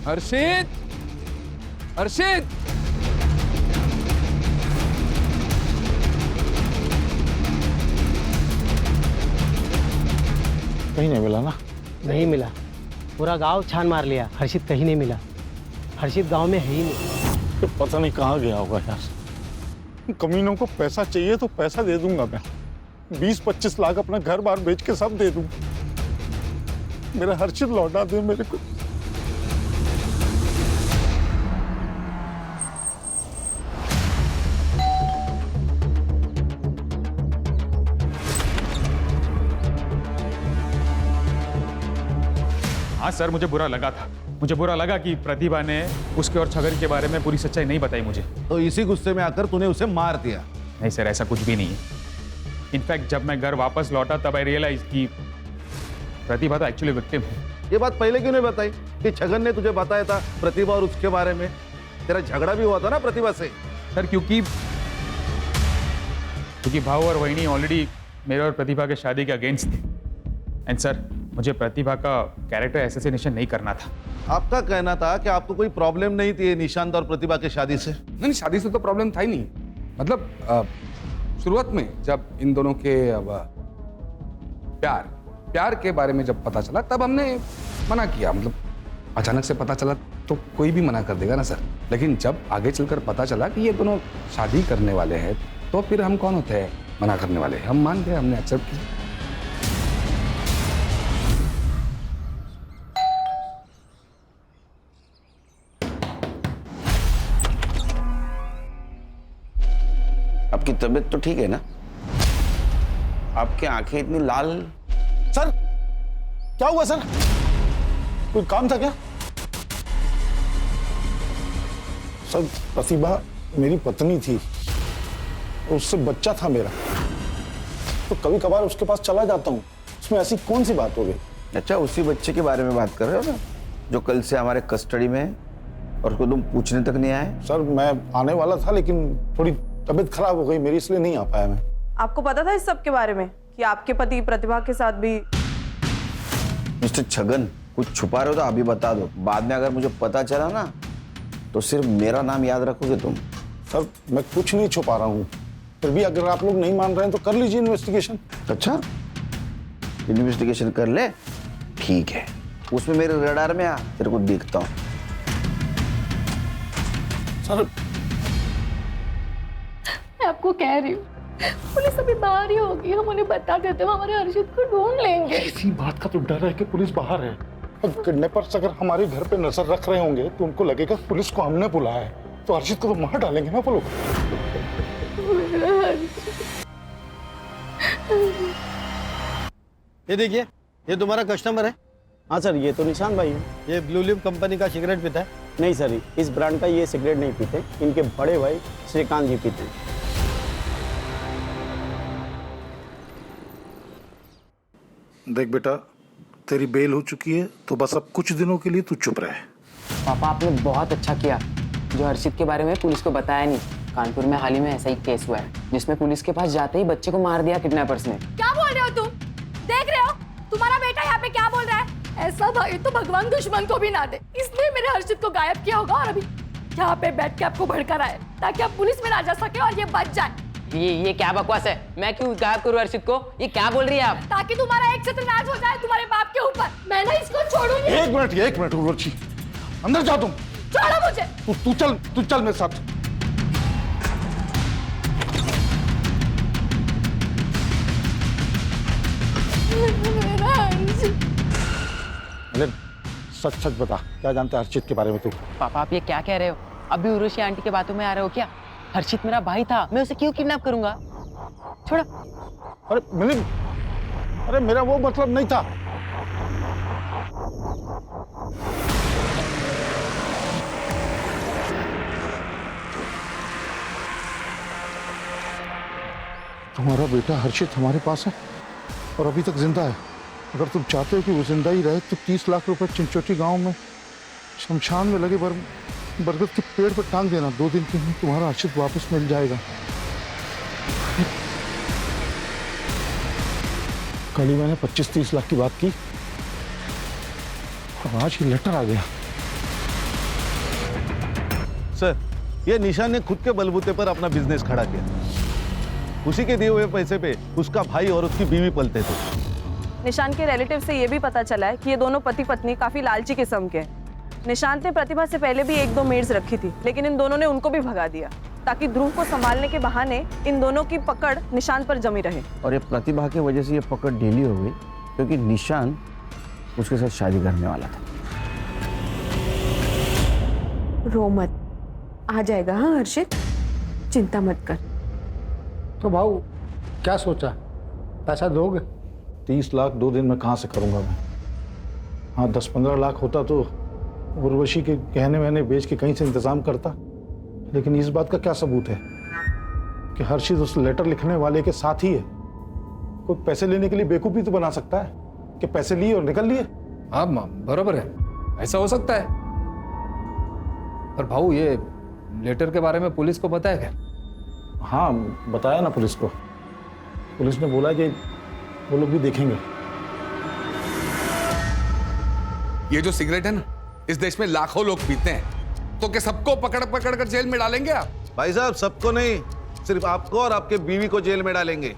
हर्षित, हर्षित, कहीं नहीं मिला ना? नहीं मिला, पूरा गांव छान मार लिया, हर्षित कहीं नहीं मिला। हर्षित गांव में है ही नहीं। तो पता नहीं कहाँ गया होगा यार। कमीनों को पैसा चाहिए तो पैसा दे दूंगा मैं, 20-25 लाख अपना घर बार बेच के सब दे दूंगा। मेरा हर्षित लौटा दे मेरे को। हाँ सर, मुझे बुरा लगा था। मुझे बुरा लगा कि प्रतिभा ने उसके और छगन के बारे में पूरी सच्चाई नहीं बताई मुझे। तो इसी गुस्से में आकर तूने उसे मार दिया? नहीं सर, ऐसा कुछ भी नहीं है। इनफैक्ट जब मैं घर वापस लौटा तब आई रियलाइज कि प्रतिभा तो एक्चुअली विक्टिम है। ये बात पहले क्यों नहीं बताई कि छगन ने तुझे बताया था प्रतिभा और उसके बारे में? तेरा झगड़ा भी हुआ था ना प्रतिभा से। सर क्योंकि भाव और वहिनी ऑलरेडी मेरे और प्रतिभा के शादी के अगेंस्ट थे। एंड सर, मुझे प्रतिभा का कैरेक्टर असैसिनेशन नहीं करना था। आपका कहना था कि आपको कोई प्रॉब्लम नहीं थी निशांत और प्रतिभा के शादी से? नहीं, शादी से तो प्रॉब्लम था ही नहीं। मतलब शुरुआत में जब इन दोनों के प्यार के बारे में जब पता चला तब हमने मना किया। मतलब अचानक से पता चला तो कोई भी मना कर देगा ना सर। लेकिन जब आगे चलकर पता चला कि ये दोनों शादी करने वाले हैं तो फिर हम कौन होते हैं मना करने वाले? हम मान गए, हमने एक्सेप्ट किया। आपकी तबीयत तो ठीक है ना? आपकी आंखें इतनी लाल? सर क्या हुआ सर? कोई काम था क्या? सर प्रतिभा मेरी पत्नी थी, उससे बच्चा था मेरा, तो कभी कभार उसके पास चला जाता हूँ। उसमें ऐसी कौन सी बात हो गई? अच्छा, उसी बच्चे के बारे में बात कर रहे हो ना, जो कल से हमारे कस्टडी में है और उसको तुम पूछने तक नहीं आए? सर मैं आने वाला था लेकिन थोड़ी तबीयत खराब हो गई मेरी, इसलिए नहीं आ पाया मैं। आपको पता था इस सब के बारे में कि आपके पति प्रतिभा के साथ भी? मिस्टर छगन, कुछ छुपा रहे हो तो अभी बता दो। बाद में अगर मुझे पता चला ना तो सिर्फ मेरा नाम याद रखोगे तुम। सर मैं कुछ नहीं छुपा रहा हूँ, फिर भी अगर आप लोग नहीं मान रहे हैं तो कर लीजिए इन्वेस्टिगेशन। अच्छा, इन्वेस्टिगेशन कर ले, ठीक है। उसमें मेरे रडार में आ, तेरे को देखता हूँ। सर मैं आपको कह रही हूँ, पुलिस अभी बाहर ही होगी, हम उन्हें बता देते हैं, हमारे हर्षित को ढूंढ लेंगे। इसी बात का तो डर है कि पुलिस बाहर है। अब किडनैपर्स अगर हमारे घर पे नजर रख रहे होंगे तो उनको लगेगा पुलिस को हमने बुलाया है, तो हर्षित को तो मार डालेंगे ना वो लोग। ये देखिए, ये तुम्हारा कस्टमर है। हाँ सर, ये तो निशांत भाई है। ये ब्लू लिप कंपनी का सिगरेट पीता है? नहीं सर, इस ब्रांड का ये सिगरेट नहीं पीते, इनके बड़े भाई श्रीकांत जी पीते हैं। देख बेटा, तेरी बेल हो चुकी है तो बस अब कुछ दिनों के लिए तू चुप रहे। पापा आपने बहुत अच्छा किया जो हर्षित के बारे में पुलिस को बताया नहीं। कानपुर में हाल ही में ऐसा ही केस हुआ है जिसमें पुलिस के पास जाते ही बच्चे को मार दिया किडनैपर्स ने। क्या बोल रहे हो तुम? देख रहे हो तुम्हारा बेटा यहाँ पे क्या बोल रहा है? ऐसा भाई तो भगवान दुश्मन को भी ना दे, इसलिए मेरे हर्षित को गायब किया होगा और अभी यहाँ पे बैठ के आपको भड़का रहा है ताकि आप पुलिस में ना जा सके और ये बच जाए। ये क्या बकवास है? मैं क्यों गायब करूँ हर्षित को? ये क्या बोल रही है आप? ताकि तुम्हारा एक सत्यनाश हो जाए तुम्हारे बाप के ऊपर। मैं ना इसको छोड़ूंगी। एक मिनट उर्वशी, अंदर जा तुम। छोड़ो मुझे। तू चल मेरे साथ। अरे सच बता, क्या जानते हैं हर्षित के बारे में तू? पापा आप ये क्या कह रहे हो? अभी उर्वशी आंटी के बातों में आ रहे हो क्या? हर्षित मेरा भाई था, मैं उसे क्यों किडनैप करूंगा? छोड़ो। अरे मिलिंद, अरे मेरा वो मतलब नहीं था। तुम्हारा बेटा हर्षित हमारे पास है और अभी तक जिंदा है। अगर तुम चाहते हो कि वो जिंदा ही रहे तो 30 लाख रुपए चिंचोटी गांव में शमशान में लगे बरगद के पेड़ पर टांग देना। 2 दिन के लिए तुम्हारा हर्षित वापस मिल जाएगा। कल ही मैंने 25-30 लाख की बात की और आज ये लेटर आ गया। सर, ये निशान ने खुद के बलबूते पर अपना बिजनेस खड़ा किया। उसी के दिए हुए पैसे पे उसका भाई और उसकी बीवी पलते थे। निशान के रिलेटिव से ये भी पता चला है कि ये दोनों पति पत्नी काफी लालची किस्म के हैं। निशांत ने प्रतिभा से पहले भी 1-2 मेड्स रखी थी, लेकिन इन दोनों ने उनको भी भगा दिया ताकि ध्रुव को संभालने के बहाने इन दोनों की पकड़ निशांत पर जमी रहे। और ये प्रतिभा की वजह से ये पकड़ ढीली हो गई क्योंकि निशान उसके साथ शादी करने वाला था। रो मत, आ जाएगा। हाँ हर्षित, चिंता मत कर। तो भाऊ क्या सोचा, पैसा दोगे? 30 लाख 2 दिन में कहाँ से करूंगा मैं? हाँ 10-15 लाख होता तो उर्वशी के गहने वहने बेच के कहीं से इंतजाम करता, लेकिन इस बात का क्या सबूत है कि हर्षित उस लेटर लिखने वाले के साथ ही है? कोई पैसे लेने के लिए बेवकूफी तो बना सकता है कि पैसे लिए और निकल लिए। हाँ बराबर है, ऐसा हो सकता है। पर भाऊ ये लेटर के बारे में पुलिस को पता है क्या? हाँ बताया ना पुलिस को। पुलिस ने बोला कि वो लोग भी देखेंगे। ये जो सिगरेट है ना, इस देश में लाखों लोग पीते हैं, तो क्या सबको पकड़ पकड़ कर जेल में डालेंगे आप? भाई साहब, सबको नहीं, सिर्फ आपको और आपके बीवी को जेल में डालेंगे।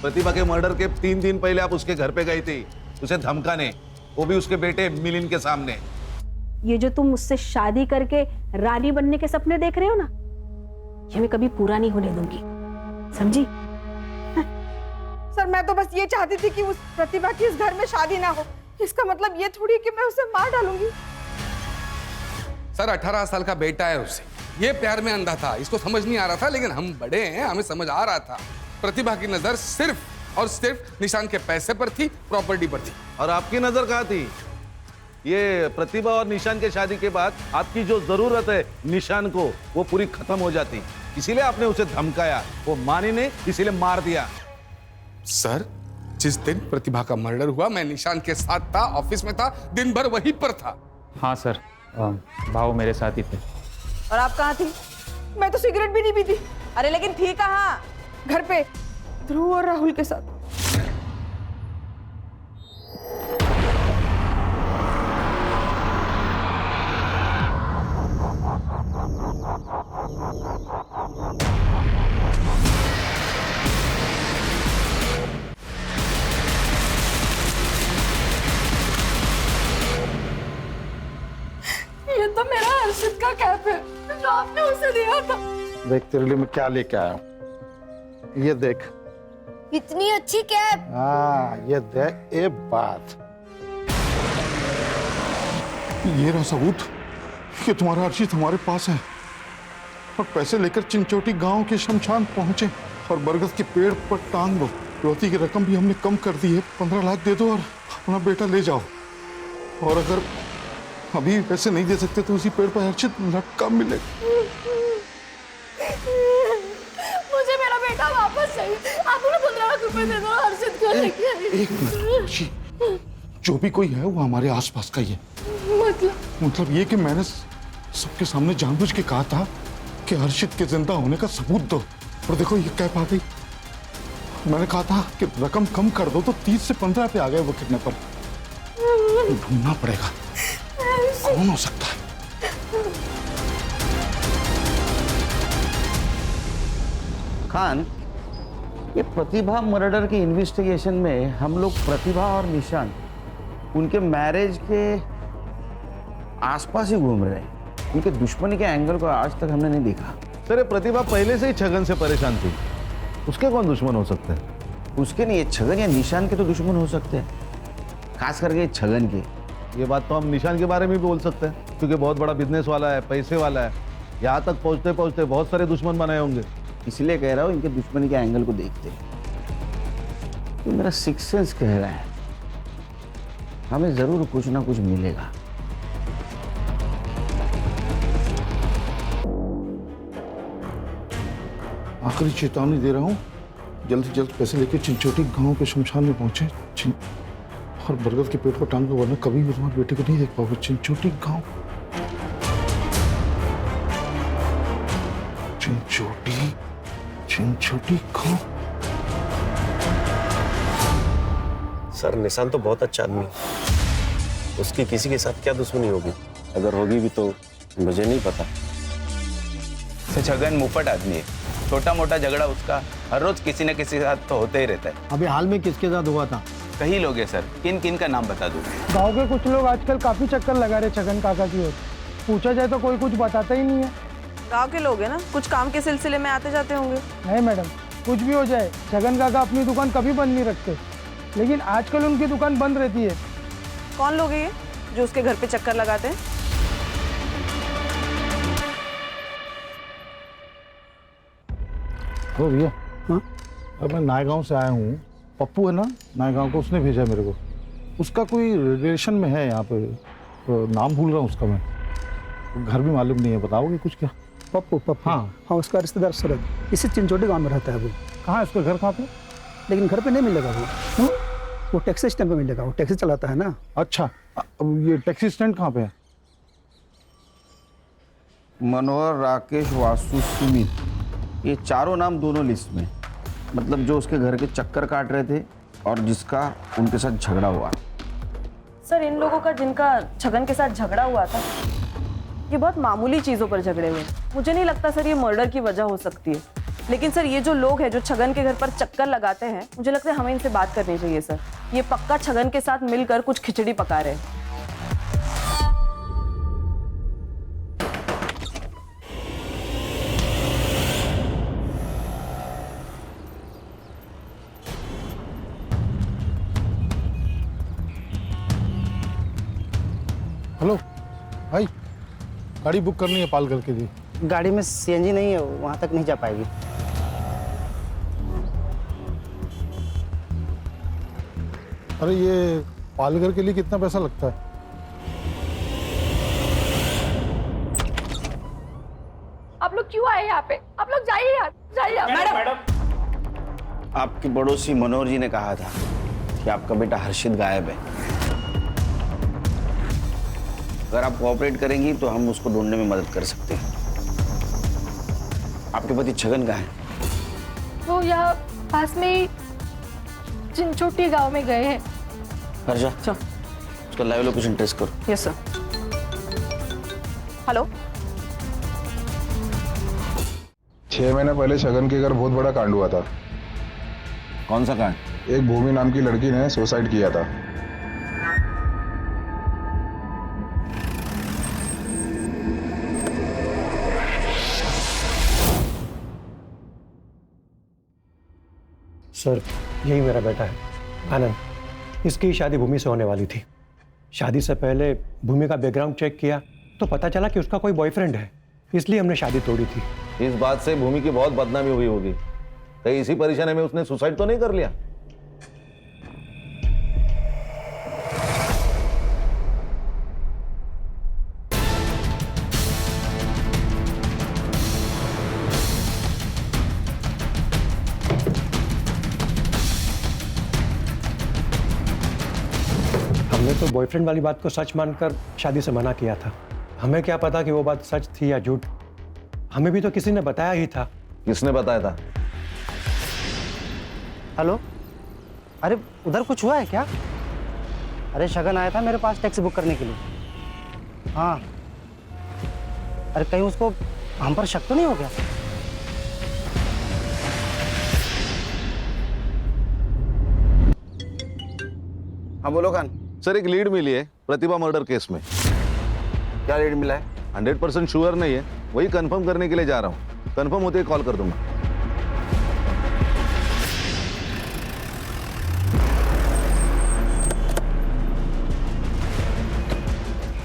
प्रतिभा के मर्डर के 3 दिन पहले आप उसके घर पे गई थी उसे धमकाने, वो भी उसके बेटे मिलिंद के सामने। ये जो तुम मुझसे शादी करके रानी बनने के सपने देख रहे हो ना, ये मैं कभी पूरा नहीं होने दूंगी, समझी? सर मैं तो बस ये चाहती थी कि उस प्रतिभा की इस घर में शादी ना हो। इसका मतलब ये थोड़ी कि मैं उसे मार डालूंगी। सर 18 साल का बेटा है उससे, ये प्यार में अंधा था, इसको समझ नहीं आ रहा था, लेकिन हम बड़े हैं, हमें समझ आ रहा था। प्रतिभा की नजर सिर्फ और सिर्फ निशान के पैसे पर थी, प्रॉपर्टी पर थी। और आपकी नजर कहाँ थी? ये प्रतिभा और निशान के शादी के बाद आपकी जो जरूरत है निशान को, वो पूरी खत्म हो जाती, इसीलिए आपने उसे धमकाया। वो मानी नहीं, इसीलिए मार दिया। सर जिस दिन प्रतिभा का मर्डर हुआ मैं निशान के साथ था, ऑफिस में था, दिन भर वहीं पर था। हाँ सर, भाव मेरे साथ ही थे। और आप कहाँ थी? मैं तो सिगरेट भी नहीं पीती। अरे लेकिन थी कहाँ? घर पे ध्रुव और राहुल के साथ। ये तो मेरा हर्षित का कैप है जो आपने उसे दिया था। देख तेरे लिए मैं क्या लेके आया हूं, ये देख। इतनी अच्छी कैप। हाँ ये देख, ये बात, ये रहा सबूत कि तुम्हारा हर्षित हमारे पास है और पैसे लेकर चिंचोटी गांव के शमशान पहुंचे और बरगद के पेड़ पर टांग दो। रोती की रकम भी हमने कम कर दी है, 15 लाख दे दो और अपना बेटा ले जाओ। और अगर अभी पैसे नहीं दे सकते तो उसी पेड़ पर हर्षित लटका मिले। मुझे मेरा बेटा वापस चाहिए। आप उन्हें 15 लाख रुपए दे दो हर्षित को लेके। एक मिनट, जो भी कोई है वो हमारे आसपास का ही है। मतलब ये कि मैंने सबके सामने जानबूझ के कहा था कि हर्षित के जिंदा होने का सबूत दो, और देखो ये कैप आ गई। मैंने कहा था कि रकम कम कर दो तो 30 से 15 पे आ गए वो किडनैपर। ढूंढना पड़ेगा कौन हो सकता है। खान, ये प्रतिभा मर्डर के इन्वेस्टिगेशन में हम लोग प्रतिभा और निशान उनके मैरिज के आसपास ही घूम रहे हैं। उनके दुश्मनी के एंगल को आज तक हमने नहीं देखा। सर प्रतिभा पहले से ही छगन से परेशान थी, उसके कौन दुश्मन हो सकते हैं? उसके नहीं, छगन या निशान के तो दुश्मन हो सकते हैं, खास करके छगन के। ये बात तो हम निशान के बारे में भी बोल सकते हैं, क्योंकि बहुत बड़ा बिजनेस वाला है, पैसे वाला है। यहाँ तक पहुँचते पहुँचते बहुत सारे दुश्मन बनाए होंगे। इसलिए कह रहा हूँ इनके दुश्मनी के एंगल को देखते हैं। तो मेरा सिक्स सेंस कह रहा है हमें जरूर कुछ ना कुछ मिलेगा। आखिरी चेतावनी दे रहा हूँ, जल्द से जल्द पैसे लेके चिंचोटी गांव के शमशान में पहुंचे और बरगद के पेड़ को टांग दो, वरना कभी भी तुम्हारे बेटे को नहीं देख पाओगे। चिंचोटी गांव, चिंचोटी गांव। सर निशान तो बहुत अच्छा आदमी है, उसकी किसी के साथ क्या दुश्मनी होगी? अगर होगी भी तो मुझे नहीं पता। छगन मुफ्त आदमी है, छोटा मोटा झगड़ा उसका हर रोज किसी न किसी के साथ तो होते ही रहता है। अभी हाल में किसके साथ हुआ था? कई लोग हैं सर, किन किन का नाम बता दूं? गांव के कुछ लोग आजकल काफी चक्कर लगा रहे छगन काका की ओर। पूछा जाए तो कोई कुछ बताता ही नहीं है। गांव के लोग हैं ना, कुछ काम के सिलसिले में आते जाते होंगे। नहीं मैडम, कुछ भी हो जाए छगन काका अपनी दुकान कभी बंद नहीं रखते, लेकिन आजकल उनकी दुकान बंद रहती है। कौन लोग हैं ये जो उसके घर पे चक्कर लगाते हैं? हो भैया, हाँ? अब मैं नायगांव से आया हूँ। पप्पू है ना नायगांव को, उसने भेजा मेरे को। उसका कोई रिलेशन में है यहाँ पे, तो नाम भूल रहा हूँ उसका मैं। घर भी मालूम नहीं है, बताओगे कुछ क्या? पप्पू? हाँ हाँ, उसका रिश्तेदार शरद इसी चिंचोटी गांव में रहता है वो। कहाँ है उसका घर, कहाँ पे? लेकिन घर पे नहीं मिलेगा वो टैक्सी स्टैंड पे मिलेगा, वो टैक्सी चलाता है ना। अच्छा, अब ये टैक्सी स्टैंड कहाँ पे है? मनोहर, राकेश, वासु, सुमित, ये चारों नाम दोनों लिस्ट में। मतलब जो उसके घर के चक्कर काट रहे थे और जिसका उनके साथ झगड़ा हुआ। सर इन लोगों का जिनका छगन के साथ झगड़ा हुआ था, ये बहुत मामूली चीजों पर झगड़े हुए। मुझे नहीं लगता सर ये मर्डर की वजह हो सकती है। लेकिन सर ये जो लोग हैं जो छगन के घर पर चक्कर लगाते हैं, मुझे लगता है हमें इनसे बात करनी चाहिए सर। ये पक्का छगन के साथ मिलकर कुछ खिचड़ी पका रहे हैं। हेलो भाई, गाड़ी बुक करनी है पालघर के लिए। गाड़ी में सीएनजी नहीं है, वहाँ तक नहीं जा पाएगी। अरे ये पालघर के लिए कितना पैसा लगता है? आप लोग क्यों आए यहाँ पे? आप लोग जाइए यार, जाइए। मैडम, आपके पड़ोसी मनोहर जी ने कहा था कि आपका बेटा हर्षित गायब है। अगर आप कोऑपरेट करेंगी तो हम उसको ढूंढने में मदद कर सकते हैं। आपके पति छगन कहाँ है? वो यहाँ पास में ही चिंचोटी गांव में गए हैं। हर्षा, उसका लाइव लोकेशन ट्रेस करो। Yes sir. हेलो, 6 महीने पहले छगन के घर बहुत बड़ा कांड हुआ था। कौन सा कांड? एक भूमि नाम की लड़की ने सुसाइड किया था। सर यही मेरा बेटा है आनंद। इसकी शादी भूमि से होने वाली थी। शादी से पहले भूमि का बैकग्राउंड चेक किया तो पता चला कि उसका कोई बॉयफ्रेंड है, इसलिए हमने शादी तोड़ी थी। इस बात से भूमि की बहुत बदनामी हुई होगी। कहीं इसी परेशानी में उसने सुसाइड तो नहीं कर लिया? हमने तो बॉयफ्रेंड वाली बात को सच मानकर शादी से मना किया था। हमें क्या पता कि वो बात सच थी या झूठ। हमें भी तो किसी ने बताया ही था। किसने बताया था? हेलो, अरे उधर कुछ हुआ है क्या? अरे शगन आया था मेरे पास टैक्सी बुक करने के लिए। हाँ, अरे कहीं उसको हम पर शक तो नहीं हो गया? हाँ बोलो खान। सर एक लीड मिली है प्रतिभा मर्डर केस में। क्या लीड मिला है? 100% श्योर नहीं है, वही कंफर्म करने के लिए जा रहा हूँ। कंफर्म होते ही कॉल कर दूंगा।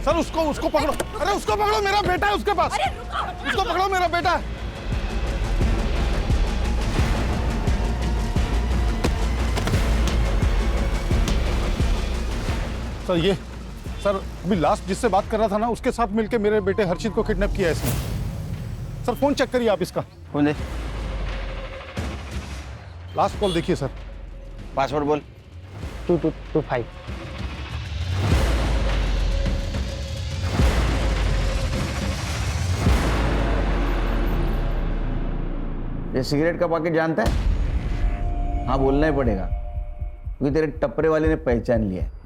सर उसको पकड़ो। अरे उसको पकड़ो, मेरा बेटा है उसके पास। उसको पकड़ो, मेरा बेटा है। सर ये सर अभी लास्ट जिससे बात कर रहा था ना उसके साथ मिलके मेरे बेटे हर्षित को किडनैप किया है इसने। सर फोन चेक करिए आप इसका। कौन है? लास्ट कॉल देखिए सर। पासवर्ड बोल। 2225। ये सिगरेट का पैकेट जानता है? हाँ बोलना ही पड़ेगा क्योंकि तेरे टपरे वाले ने पहचान लिया है।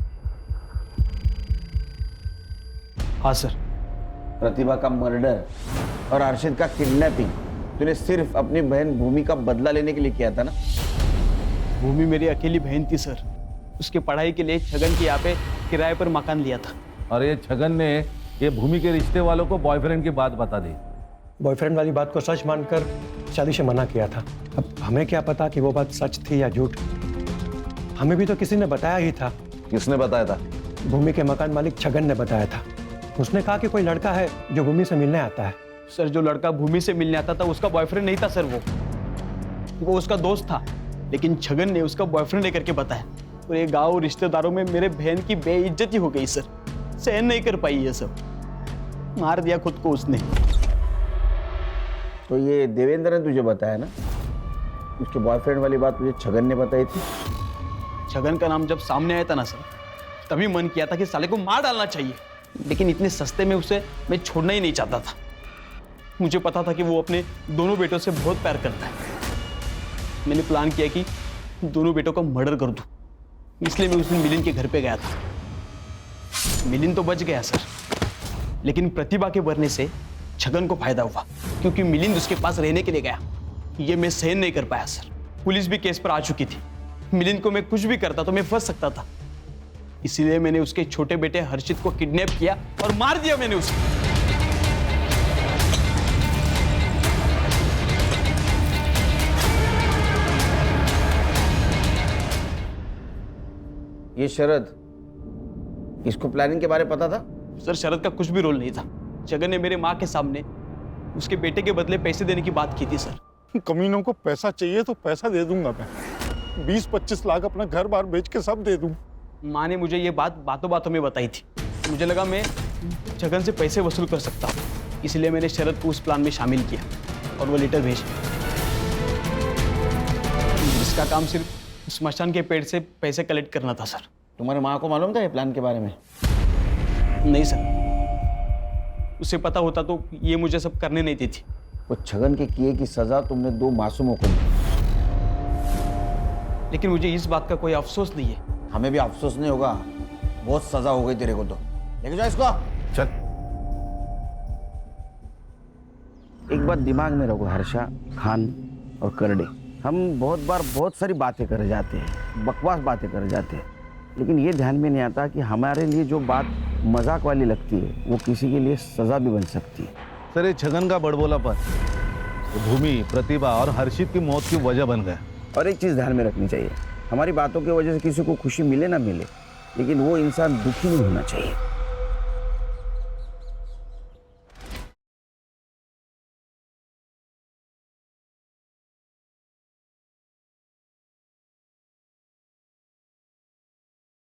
हाँ सर। प्रतिभा का मर्डर और अर्शित का किडनैपिंग तूने सिर्फ अपनी बहन भूमि का बदला लेने के लिए किया था ना? भूमि मेरी अकेली बहन थी सर। उसके पढ़ाई के लिए छगन के यहाँ पे किराए पर मकान लिया था। और ये छगन ने ये भूमि के रिश्ते वालों को बॉयफ्रेंड की बात बता दी। बॉयफ्रेंड वाली बात को सच मानकर शादी से मना किया था। अब हमें क्या पता कि वो बात सच थी या झूठ। हमें भी तो किसी ने बताया ही था। किसने बताया था? भूमि के मकान मालिक छगन ने बताया था। उसने कहा कि कोई लड़का है जो भूमि से मिलने आता है। सर जो लड़का भूमि से मिलने आता था उसका बॉयफ्रेंड नहीं था सर, वो उसका दोस्त था। लेकिन छगन ने उसका बॉयफ्रेंड लेकर के बताया और ये गांव रिश्तेदारों में मेरे बहन की बेइज्जती हो गई सर। सहन नहीं कर पाई ये सब, मार दिया खुद को उसने। तो ये देवेंद्र ने तुझे बताया ना? उसके बॉयफ्रेंड वाली बात तुझे छगन ने बताई थी? छगन का नाम जब सामने आया था ना सर, तभी मन किया था कि साले को मार डालना चाहिए। लेकिन इतने सस्ते में उसे मैं छोड़ना ही नहीं चाहता था। मुझे पता था कि वो अपने दोनों बेटों से बहुत प्यार करता है। मैंने प्लान किया कि दोनों बेटों का मर्डर कर दूं। इसलिए मैं उस दिन मिलिंद के घर पे गया था। मिलिंद तो बच गया सर, लेकिन प्रतिभा के मरने से छगन को फायदा हुआ क्योंकि मिलिंद उसके पास रहने के लिए गया। ये मैं सहन नहीं कर पाया सर। पुलिस भी केस पर आ चुकी थी। मिलिंद को मैं कुछ भी करता तो मैं फंस सकता था। इसीलिए मैंने उसके छोटे बेटे हर्षित को किडनैप किया और मार दिया मैंने उसे। ये शरद, इसको प्लानिंग के बारे में पता था? सर शरद का कुछ भी रोल नहीं था। छगन ने मेरे माँ के सामने उसके बेटे के बदले पैसे देने की बात की थी सर। कमीनों को पैसा चाहिए तो पैसा दे दूंगा मैं। 20-25 लाख अपना घर बार बेच के सब दे दूं। माँ ने मुझे ये बात बातों बातों में बताई थी। मुझे लगा मैं छगन से पैसे वसूल कर सकता हूँ, इसलिए मैंने शरद को उस प्लान में शामिल किया और वो लेटर भेजा। इसका काम सिर्फ स्मशान के पेड़ से पैसे कलेक्ट करना था सर। तुम्हारे माँ को मालूम था ये प्लान के बारे में? नहीं सर, उसे पता होता तो ये मुझे सब करने नहीं देती। वो छगन के किए की सजा तुमने 2 मासूमों को दी। लेकिन मुझे इस बात का कोई अफसोस नहीं है। हमें भी अफसोस नहीं होगा, बहुत सजा हो गई तेरे को। तो लेके जाओ इसको। चल। एक बात दिमाग में रखो हर्षा, खान और करडे, हम बहुत बार बहुत सारी बातें कर जाते हैं, बकवास बातें कर जाते हैं, लेकिन ये ध्यान में नहीं आता कि हमारे लिए जो बात मजाक वाली लगती है वो किसी के लिए सजा भी बन सकती है। सर ये छगन का बड़बोलापन भूमि, प्रतिभा और हर्षित की मौत की वजह बन गया। और एक चीज़ ध्यान में रखनी चाहिए, हमारी बातों की वजह से किसी को खुशी मिले ना मिले, लेकिन वो इंसान दुखी नहीं होना चाहिए।